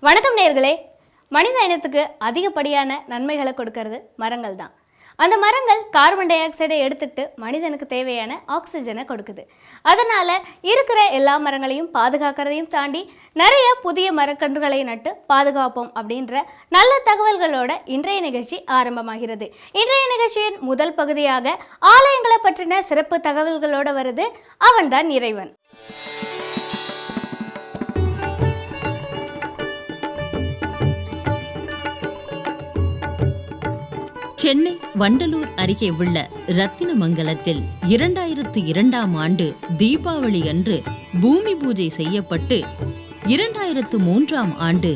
வணக்கம் நேயர்களே. மனித இனத்துக்கு அதிகப்படியான நன்மைகளை கொடுக்கறது மரங்கள் தான். அந்த மரங்கள் கார்பன் டை ஆக்சைடை எடுத்துக்கிட்டு மனிதனுக்கு தேவையான ஆக்சிஜனை கொடுக்குது. அதனால் இருக்கிற எல்லா மரங்களையும் பாதுகாக்கிறதையும் தாண்டி நிறைய புதிய மரக்கன்றுகளை நட்டு பாதுகாப்போம் அப்படின்ற நல்ல தகவல்களோட இன்றைய நிகழ்ச்சி ஆரம்பமாகிறது. இன்றைய நிகழ்ச்சியின் முதல் பகுதியாக ஆலயங்களை பற்றின சிறப்பு தகவல்களோடு வருது அவன்தான் இறைவன். சென்னை வண்டலூர் அருகே உள்ள ரத்தினமங்கலத்தில் 2002ஆம் ஆண்டு தீபாவளி அன்று பூமி பூஜை செய்யப்பட்டு 2003ஆம் ஆண்டு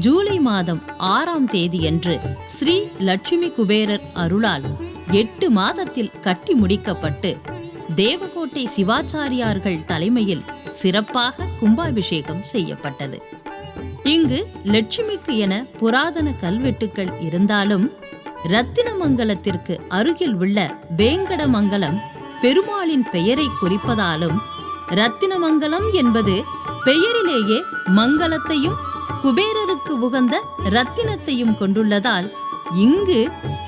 ஜூலை மாதம் 6ஆம் தேதியன்று ஸ்ரீ லட்சுமி குபேரர் அருளால் 8 மாதத்தில் கட்டி முடிக்கப்பட்டு தேவகோட்டை சிவாச்சாரியார்கள் தலைமையில் சிறப்பாக கும்பாபிஷேகம் செய்யப்பட்டது. இங்கு லட்சுமிக்கு என புராதன கல்வெட்டுக்கள் இருந்தாலும் ரத்தினமங்கலத்திற்கு அருகில் உள்ள வேங்கடமங்கலம் பெருமாளின் பெயரை குறிப்பதாலும் ரத்தினமங்கலம் என்பது பெயரிலேயே மங்களத்தையும் குபேரருக்கு உகந்த ரத்தினத்தையும் கொண்டுள்ளதால் இங்கு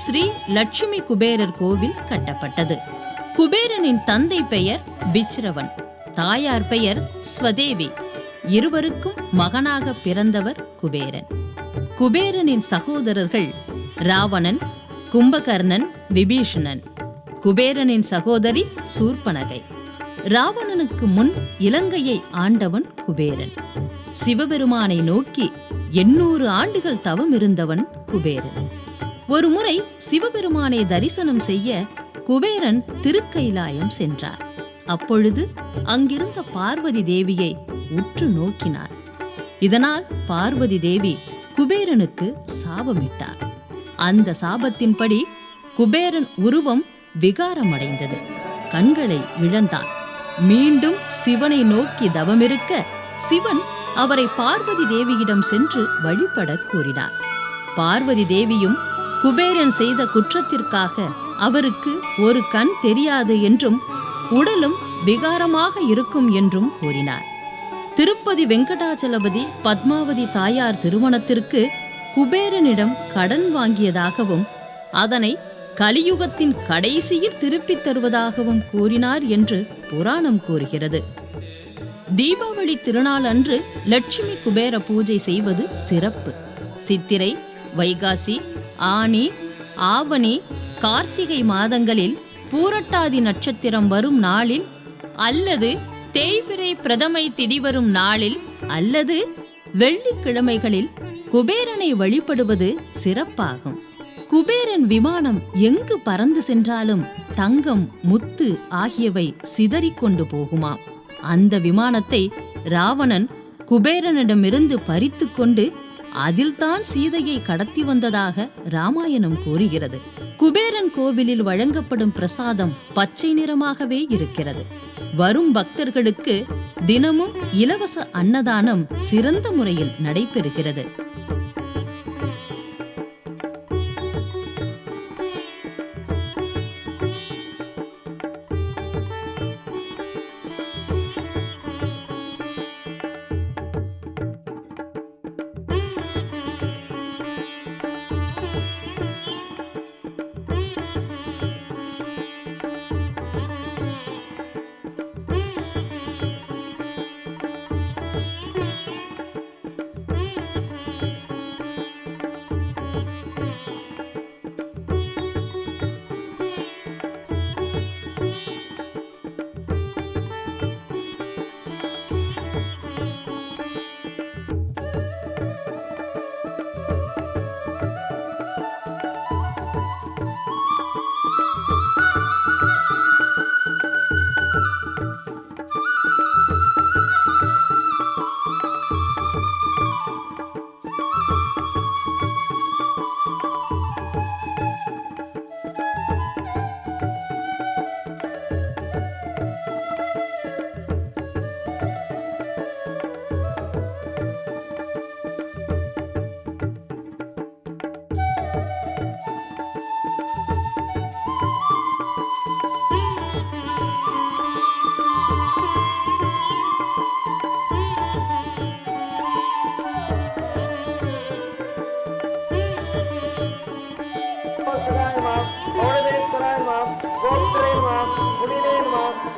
ஸ்ரீ லட்சுமி குபேரர் கோவில் கட்டப்பட்டது. குபேரனின் தந்தை பெயர் பிச்ரவன், தாயார் பெயர் ஸ்வதேவி. இருவருக்கும் மகனாக பிறந்தவர் குபேரன். குபேரனின் சகோதரர்கள் ராவணன், கும்பகர்ணன், விபீஷணன். குபேரனின் சகோதரி சூர்பனகை. ராவணனுக்கு முன் இலங்கையை ஆண்டவன் குபேரன். சிவபெருமானை நோக்கி 800 ஆண்டுகள் தவம் இருந்தவன் குபேரன். ஒருமுறை சிவபெருமானை தரிசனம் செய்ய குபேரன் திருக்கைலாயம் சென்றார். அப்பொழுது அங்கிருந்த பார்வதி தேவியை உற்று நோக்கினார். இதனால் பார்வதி தேவி குபேரனுக்கு சாபமிட்டார். அந்த சாபத்தின்படி குபேரன் உருவம் விகாரமடைந்தது. கண்களை இழந்தார். மீண்டும் சிவனை நோக்கி தவமிருக்க சிவன் அவரை பார்வதி தேவியிடம் சென்று வழிபட கூறினார். பார்வதி தேவியும் குபேரன் செய்த குற்றத்திற்காக அவருக்கு ஒரு கண் தெரியாது என்றும் உடலும் விகாரமாக இருக்கும் என்றும் கூறினார். திருப்பதி வெங்கடாச்சலபதி பத்மாவதி தாயார் திருமணத்திற்கு குபேரனிடம் கடன் வாங்கியதாகவும் அதனை கலியுகத்தின் கடைசியில் திருப்பித் தருவதாகவும் கூறினார் என்று புராணம் கூறுகிறது. தீபாவளி திருநாள் அன்று லட்சுமி குபேர பூஜை செய்வது சிறப்பு. சித்திரை, வைகாசி, ஆனி, ஆவணி, கார்த்திகை மாதங்களில் பூரட்டாதி நட்சத்திரம் வரும் நாளில் அல்லது தேய்பிறை பிரதமை திதி வரும் நாளில் அல்லது வெள்ளிக்கிழமைகளில் குபேரனை வழிபடுவது சிறப்பாகும். குபேரன் விமானம் எங்கு பறந்து சென்றாலும் தங்கம், முத்து ஆகியவை சிதறிக்கொண்டு போகுமாம். அந்த விமானத்தை ராவணன் குபேரனிடமிருந்து பறித்து கொண்டு அதில்தான் சீதையை கடத்தி வந்ததாக ராமாயணம் கூறுகிறது. குபேரன் கோவிலில் வழங்கப்படும் பிரசாதம் பச்சை நிறமாகவே இருக்கிறது. வரும் பக்தர்களுக்கு தினமும் இலவச அன்னதானம் சிறந்த முறையில் நடைபெறுகிறது.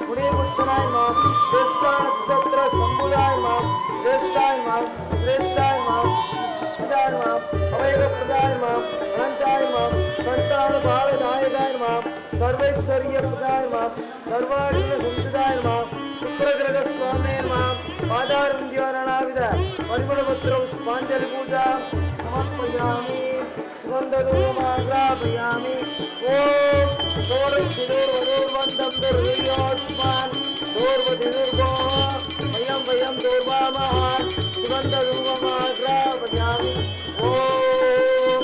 मुनिमुच्चनाय मां ज्येष्ठा नक्षत्र संबुधाय मां ज्येष्ठाय मां श्रेष्ठाय मां विष्णुदाय मां अवैवप्रदाय मां अनंताय मां संतान बालदायकाय मां सर्वैश्वर्य प्रदाय मां सर्वार्जुन संतदाय मां शुक्रग्रह स्वामे मां पादारंद्यानाविद परिमलपत्र पुष्पांजलि पूजा समर्पयामि सुगंधधूपमाग्रापयामि ओम दोर्वधूर्वधूर्वन्दं दुर्योस्मान् दोर्वधूर्वो वयं दोर्वामः सुगंधधूपमाग्रापयामि ओम